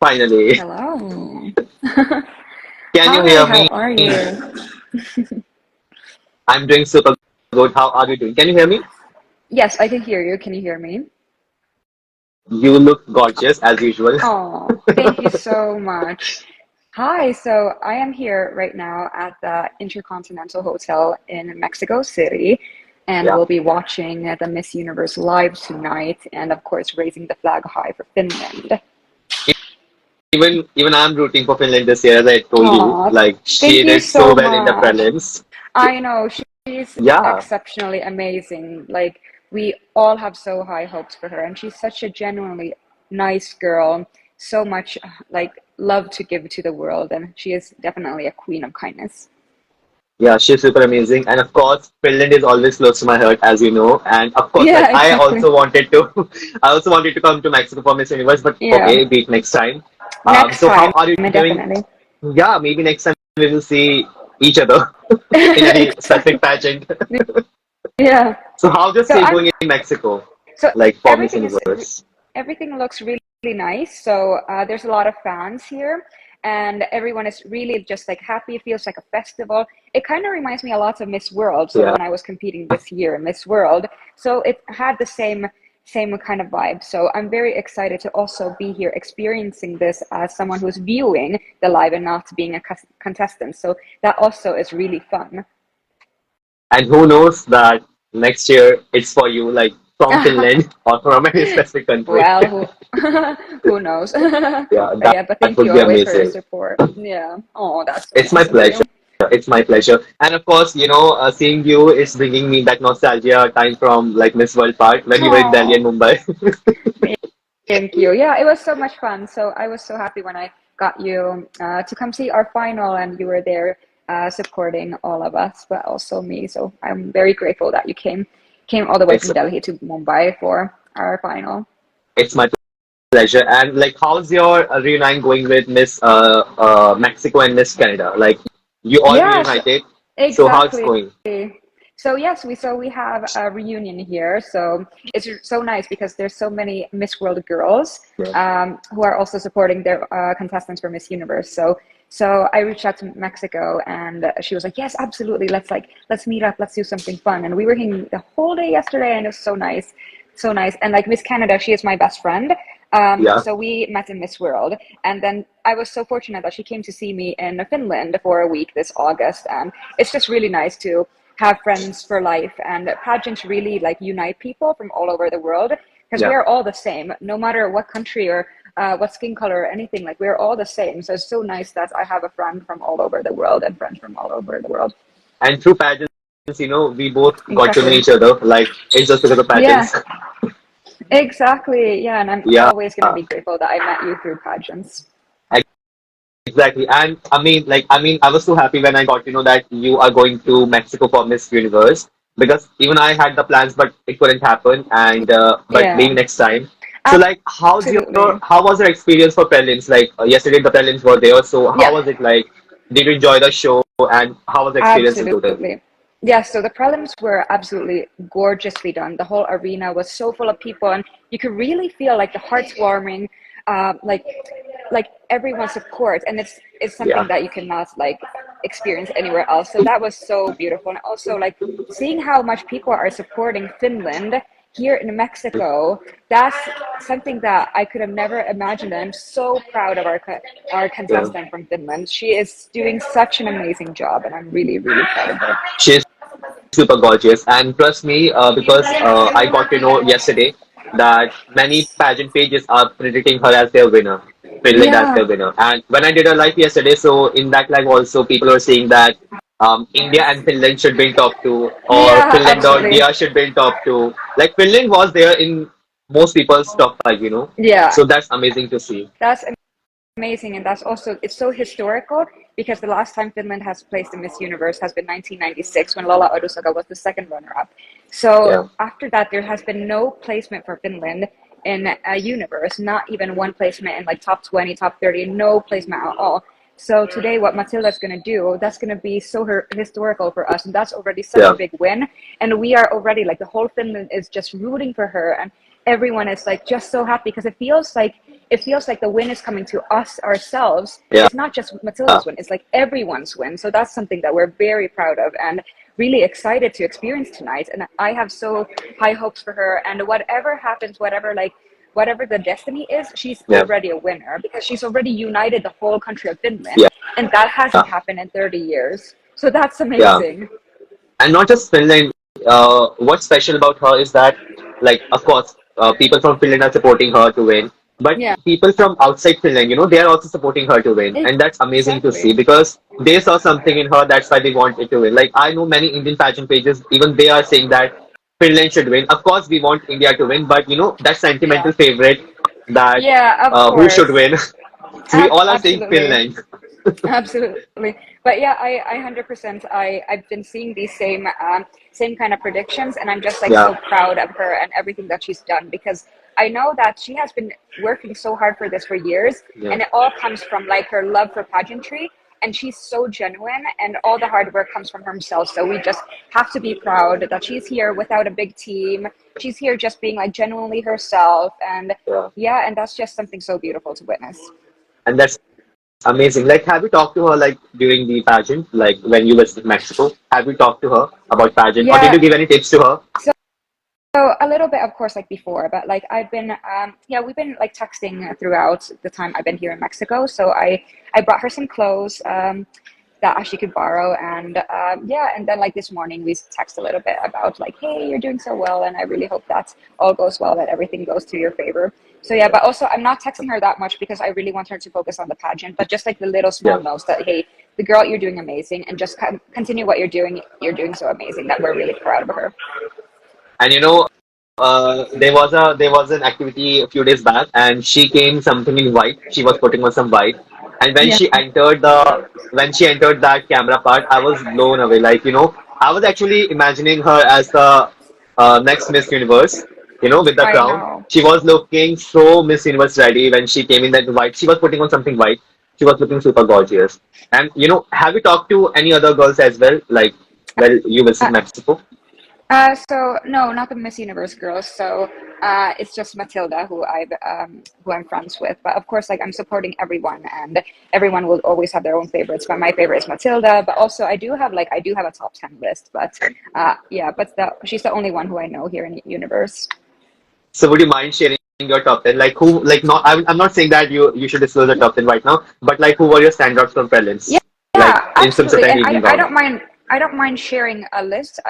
Finally. Hello. Can you Hi, hear how me? are you? I'm doing super good. How are you doing? Can you hear me? Yes, I can hear you. Can you hear me? You look gorgeous as usual. Oh, thank you so much. Hi, so I am here right now at the Intercontinental Hotel in Mexico City, and Yeah. we'll be watching the Miss Universe live tonight, and of course, raising the flag high for Finland. Even I'm rooting for Finland this year, as I told you. Oh, Like thank she you did so so well in the much. prelims. I know she's Yeah. exceptionally amazing. Like we all have so high hopes for her, and she's such a genuinely nice girl. So much like love to give to the world, and she is definitely a queen of kindness. Yeah, she's super amazing. And of course, Finland is always close to my heart, as you know. And of course, like Yeah, I exactly. also wanted to I also wanted to come to Mexico for Miss Universe, but Yeah, okay, be it next time. next So how time, are you doing? definitely. Yeah, maybe next time we will see each other in any specific Exactly. pageant. Yeah. So how's your So stay I'm going in Mexico? so Like for Miss everything is Universe? everything looks really nice. So there's a lot of fans here, and everyone is really just like happy. It feels like a festival. It kind of reminds me a lot of Miss World. So Yeah. when I was competing this year in Miss World, so it had the same kind of vibe. So I'm very excited to also be here experiencing this as someone who's viewing the live and not being a contestant. So that also is really fun. And who knows that next year it's for you, like from Finland or from any specific country. Well, who knows? Yeah, But yeah, but that thank would you be always for your amazing. support. Yeah. Oh, that's so It's my nice of pleasure. you. It's my pleasure. And of course, seeing you is bringing me that nostalgia time from like Miss World part when you were in Delhi and Oh, Mumbai. thank you. Yeah, it was so much fun. So I was so happy when I got you to come see our final, and you were there supporting all of us, but also me. So I'm very grateful that you came all the way It's from Delhi to Mumbai for our final. it's my pleasure. And like, how's your reunion going with Miss Mexico and Miss Canada? Like, you all Yes, reunited. So how it's exactly. going? So yes, we have a reunion here. So it's so nice because there's so many Miss World girls Yeah. who are also supporting their contestants for Miss Universe. So I reached out to Mexico, and she was like, "Yes, absolutely. Let's meet up. Let's do something fun." And we were hanging the whole day yesterday, and it was so nice, so nice. And like Miss Canada, she is my best friend. Yeah. So we met in Miss World, and then I was so fortunate that she came to see me in Finland for a week this August, and it's just really nice to have friends for life. And pageants really like unite people from all over the world because we Yeah. are all the same, no matter what country or what skin color or anything. Like we're all the same. So it's so nice that I have a friend from all over the world and friends from all over the world. And through pageants, we both got to know Exactly. each other. Like, it's just because of Yeah, pageants. exactly. Yeah, and I'm Yeah. always gonna be grateful that I met you through pageants. Exactly. And I was so happy when I got to know that you are going to Mexico for Miss Universe because even I had the plans, but it couldn't happen. And but maybe Yeah, next time. So like, absolutely. how was your experience for prelims? Like yesterday, the prelims were there. So how Yeah, was it like? Did you enjoy the show? And how was the experience in total? absolutely. Yeah, so the prelims were absolutely gorgeously done. The whole arena was so full of people, and you could really feel like the hearts warming, uh, like everyone's support, and it's something Yeah. that you cannot like experience anywhere else. So that was so beautiful, and also like seeing how much people are supporting Finland here in Mexico. That's something that I could have never imagined. I'm so proud of our Yeah. contestant from Finland. She is doing such an amazing job, and I'm really proud of her. She's super gorgeous. And trust me, because I got to know yesterday that many pageant pages are predicting her as their winner, Finland as Yeah, their winner. And when I did a live yesterday, so in that live also people are saying that India and Finland should be in top two, or yeah, Finland or absolutely. India should be in top two. Like Finland was there in most people's top five. Yeah, So that's amazing to see. that's amazing, and that's also it's so historical because the last time Finland has placed in Miss Universe has been 1996 when Lola Odusaka was the second runner-up. So Yeah. after that, there has been no placement for Finland in a universe, not even one placement in like top 20, top 30, no placement at all. So today, what Matilda's going to do, that's going to be so historical for us, and that's already such a Yeah. big win. And we are already like the whole Finland is just rooting for her, and everyone is like just so happy because it feels like the win is coming to us ourselves. Yeah. It's not just Matilda's win, it's like everyone's win. So that's something that we're very proud of and really excited to experience tonight. And I have so high hopes for her. And whatever happens, whatever the destiny is, she's Yeah. already a winner because she's already united the whole country of Finland. Yeah. And that hasn't happened in 30 years. So that's Yeah. amazing. And not just Finland. What's special about her is that, like, of course, people from Finland are supporting her to win, but Yeah, people from outside Finland, they are also supporting her to win, and that's amazing to see exactly. because they saw something in her. That's why they wanted to win. Like I know many Indian pageant pages, even they are saying that Finland should win. Of course, we want India to win, but that Yeah. sentimental favorite that Yeah, of who should course. win. So we all are saying Absolutely. Finland. Absolutely. But yeah, I 100%, I've been seeing these same kind of predictions, and I'm just like Yeah, so proud of her and everything that she's done because I know that she has been working so hard for this for years, yeah. and it all comes from like her love for pageantry, and she's so genuine, and all the hard work comes from herself. So we just have to be proud that she's here without a big team. She's here just being like genuinely herself, and Yeah. yeah, and that's just something so beautiful to witness. And that's amazing. Like, have you talked to her like during the pageant, like when you visited Mexico? Have you talked to her about pageant, or did you Yeah, give any tips to her? so a little bit, of course, like before, but like yeah, we've been like texting throughout the time I've been here in Mexico. So I brought her some clothes that she could borrow, and yeah, and then like this morning we text a little bit about like, hey, you're doing so well, and I really hope that all goes well, that everything goes to your favor. So yeah, but also I'm not texting her that much because I really want her to focus on the pageant, but just like the little small Yeah. notes that hey, the girl, you're doing amazing, and just continue what you're doing. You're doing so amazing that we're really proud of her. And there was an activity a few days back, and she came something in white. She was putting on some white, and when Yeah. she entered that camera part, I was blown away. Like I was actually imagining her as the next Miss Universe. With the I crown. know. She was looking so Miss Universe ready when she came in that white. She was putting on something white. She was looking super gorgeous. And have you talked to any other girls as well? Like, well, you visit Uh, Mexico. so no, not the Miss Universe girls. So it's just Matilda who I'm friends with. But of course, like I'm supporting everyone, and everyone will always have their own favorites. But my favorite is Matilda. But also, I do have a top 10 list. But yeah, but she's the only one who I know here in the universe. So would you mind sharing your top 10? Like who, like not, I'm not saying that you should disclose the top 10 right now, but like who were your standouts from Yeah, prelims? Like yeah, in some absolutely. certain And evening I round. don't mind. I don't mind sharing a list.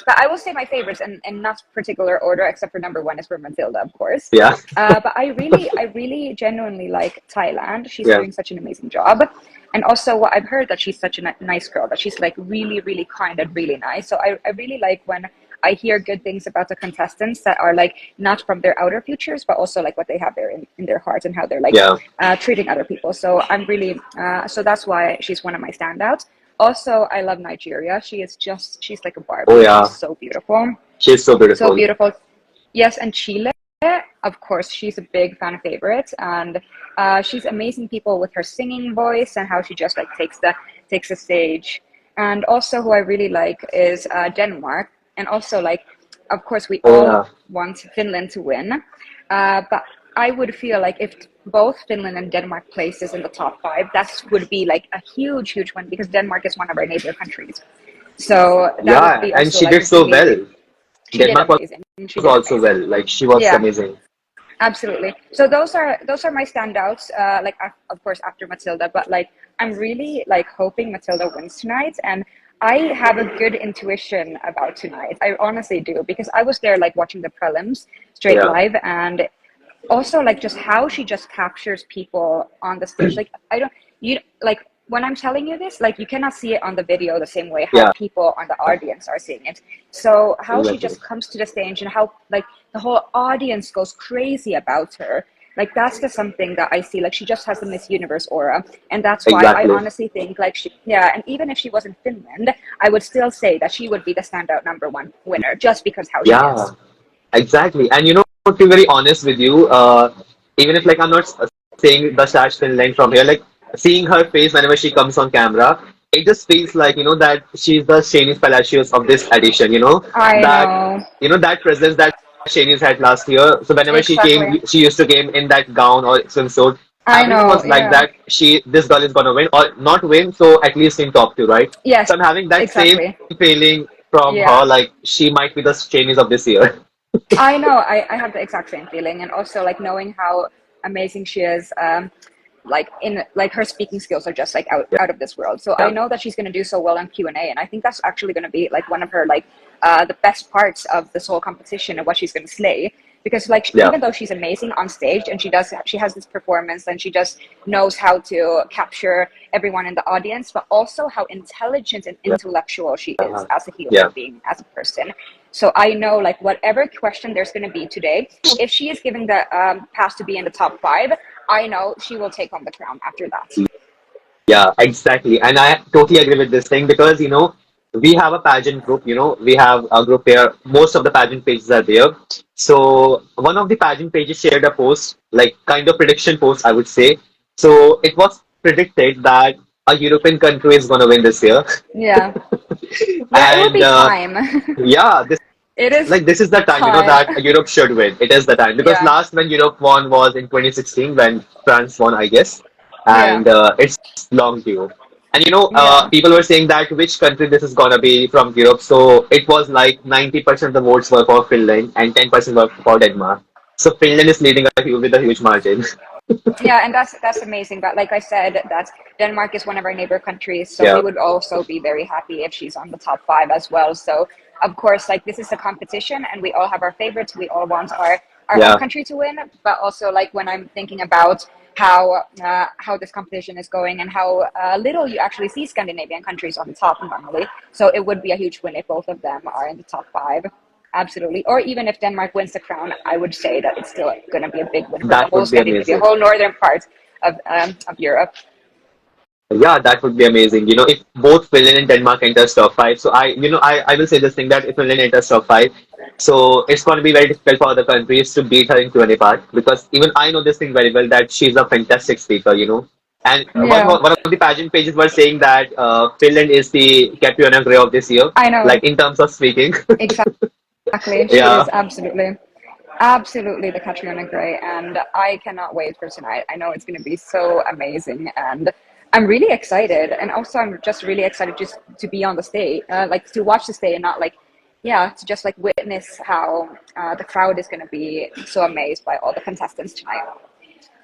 But I will say my favorites in not particular order, except for number one is for Matilda, of course. Yeah. But I really genuinely like Thailand. She's Yeah. doing such an amazing job. And also, what I've heard that she's such a nice girl, that she's like really, really kind and really nice. So I really like when I hear good things about the contestants that are like not from their outer futures, but also like what they have there in their heart and how they're like Yeah. treating other people. So so that's why she's one of my standouts. Also, I love Nigeria. She's like a Oh Barbie. She's yeah. so beautiful. She's so So beautiful. beautiful. Yes, and Chile, of course, she's a big fan favorite, and she's amazing people with her singing voice and how she just like takes the stage. And also, who I really like is Denmark, and also like, of course, we Oh all yeah. want Finland to win, but I would feel like if both Finland and Denmark places in the top five, that would be like a huge, huge win because Denmark is one of our neighbor countries. So that would Yeah. be And also she like did so really, well. she did Denmark was amazing. She did also amazing. well. Like she was Yeah, amazing. absolutely. So those are my standouts. Like of course after Matilda, but like I'm really like hoping Matilda wins tonight, and I have a good intuition about tonight. I honestly do because I was there like watching the prelims straight Yeah. live, and also like just how she just captures people on the stage. Like I don't you like when I'm telling you this, like you cannot see it on the video the same way how Yeah. people on the audience are seeing it. So how she Exactly. just comes to the stage and how like the whole audience goes crazy about her. Like that's the something that I see. Like she just has the Miss Universe aura, and that's why I Exactly. honestly think like yeah. And even if she was in Finland, I would still say that she would be the standout number one winner just because how she Yeah. is. Exactly. And to be very honest with you, even if like I'm not saying the Sash Finland from here, like seeing her face whenever she comes on camera, it just feels like that she's the Shanice Palacios of this edition. I That know. that presence, that Shani's had last year. So whenever she Exactly. came, she used to came in that gown or swimsuit. I Everyone know. was like Yeah. that. This girl is gonna win or not win. So at least in top two, right? Yes. So I'm having that same Exactly. feeling from her. Yeah. Like she might be the Shani's of this year. I know. I have the exact same feeling, and also like knowing how amazing she is. Like in like her speaking skills are just like out of this world. So I Yeah, know that she's going to do so well on Q&A, and I think that's actually going to be like one of her like the best parts of this whole competition and what she's going to slay. Because like yeah, even though she's amazing on stage and she has this performance and she just knows how to capture everyone in the audience, but also how intelligent and yeah, intellectual she is as a human yeah. being, as a person. So I know like whatever question there's going to be today, if she is giving the pass to be in the top five, I know she will take home the crown after that. Yeah, exactly. And I totally agree with this thing because, we have a pageant group, we have a group here. Most of the pageant pages are there. So one of the pageant pages shared a post, like kind of prediction post, I would say. So it was predicted that a European country is going to win this year. Yeah. Yeah, it will And be time. yeah, It is this is the time, time. that Europe should win. It is the time because Yeah. last when Europe won was in 2016 when France won, I guess, Yeah. and it's long due. And Yeah. people were saying that which country this is gonna be from Europe. So it was like 90% of the votes were for Finland and 10% were for Denmark. So Finland is leading with a huge margin. Yeah, and that's amazing. But like I said, that Denmark is one of our neighbor countries, so Yeah, we would also be very happy if she's on the top five as well. So of course, like this is a competition, and we all have our favorites. We all want our home yeah, country to win. But also, like when I'm thinking about how this competition is going and how little you actually see Scandinavian countries on the top normally, so it would be a huge win if both of them are in the top five. Absolutely. Or even if Denmark wins the crown, I would say that it's still going to be a big win for the that whole would be Scandinavia, amazing. whole northern part of Europe. Yeah, that would be amazing. If both Finland and Denmark enters top five, so I will say this thing that if Finland enters top five, so it's going to be very difficult for other countries to beat her in Q&A part because even I know this thing very well that she's a fantastic speaker. And Yeah, one of the pageant pages were saying that Finland is the Catriona Gray of this year, I know. like in terms of speaking. Exactly. She Yeah, is absolutely the Catriona Gray, and I cannot wait for tonight. I know it's going to be so amazing, and I'm really excited. And also, I'm just really excited just to be on the stage, like to watch the stage, and not like, yeah, to just like witness how the crowd is going to be so amazed by all the contestants tonight.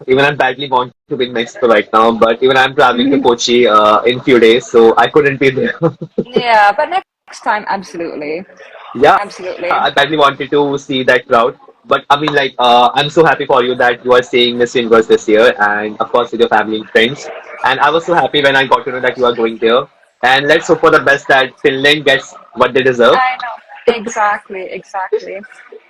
even I badly want to be in Mexico right now, but even I'm traveling to Kochi in few days, so I couldn't be there. Yeah, but next time, absolutely, Yeah, absolutely. I badly wanted to see that crowd. But I mean, like, I'm so happy for you that you are seeing Miss Universe this year, and of course with your family and friends. And I was so happy when I got to know that you are going there. And let's hope for the best that Finland gets what they deserve. I know. Exactly.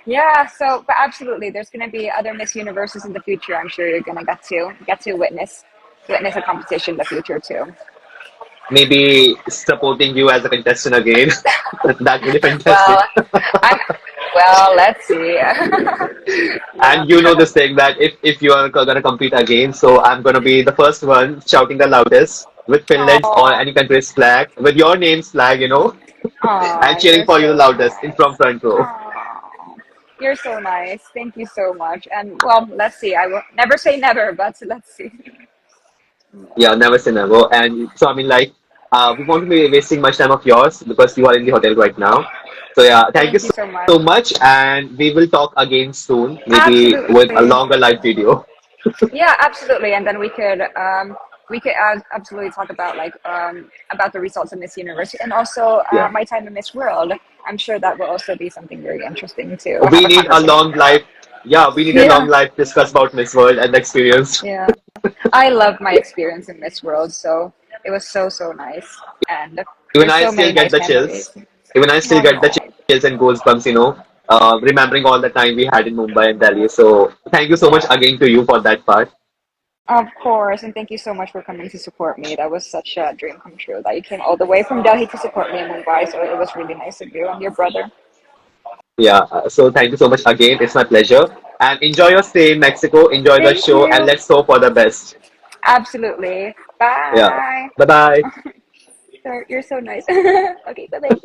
Yeah, so but absolutely there's gonna be other Miss Universes in the future. I'm sure you're gonna get to witness a competition in the future too. Maybe supporting you as a contestant again. That would be Well, fantastic. I'm well, let's see. Yeah. And you know this thing that if you are gonna compete again, so I'm gonna be the first one shouting the loudest with Finland's or Oh, any country's flag, with your name's flag, oh, and cheering you're for you the so loudest in from nice. front row. Oh, you're so nice. Thank you so much. And well, let's see. I will never say never, but let's see. Yeah, never say never. And so I mean, like, we won't be wasting much time of yours because you are in the hotel right now. So yeah, thank you Thank you so, so much. so much, and we will talk again soon, maybe with a Absolutely. longer live video. Yeah, absolutely. And then we could absolutely talk about the results of Miss Universe and also Yeah, my time in Miss World. I'm sure that will also be something very interesting to have we a need a conversation long about. live. Yeah, we need a long Yeah, live discuss about Miss World and the experience. yeah. I love my experience in Miss World, so it was so nice, and Even there's I so still many get nice the memories. chills. Even I still Oh get the no, chills and goosebumps, remembering all the time we had in Mumbai and Delhi. So thank you so much yeah. again to you for that part. Of course, and thank you so much for coming to support me. That was such a dream come true that you came all the way from Delhi to support me in Mumbai. So it was really nice of you and your brother. Yeah, so thank you so much again. It's my pleasure. And enjoy your stay in Mexico. Enjoy the Thank show, and you. let's hope for the best. Absolutely. Yeah. Bye. Bye bye. You're so nice. Okay, bye bye.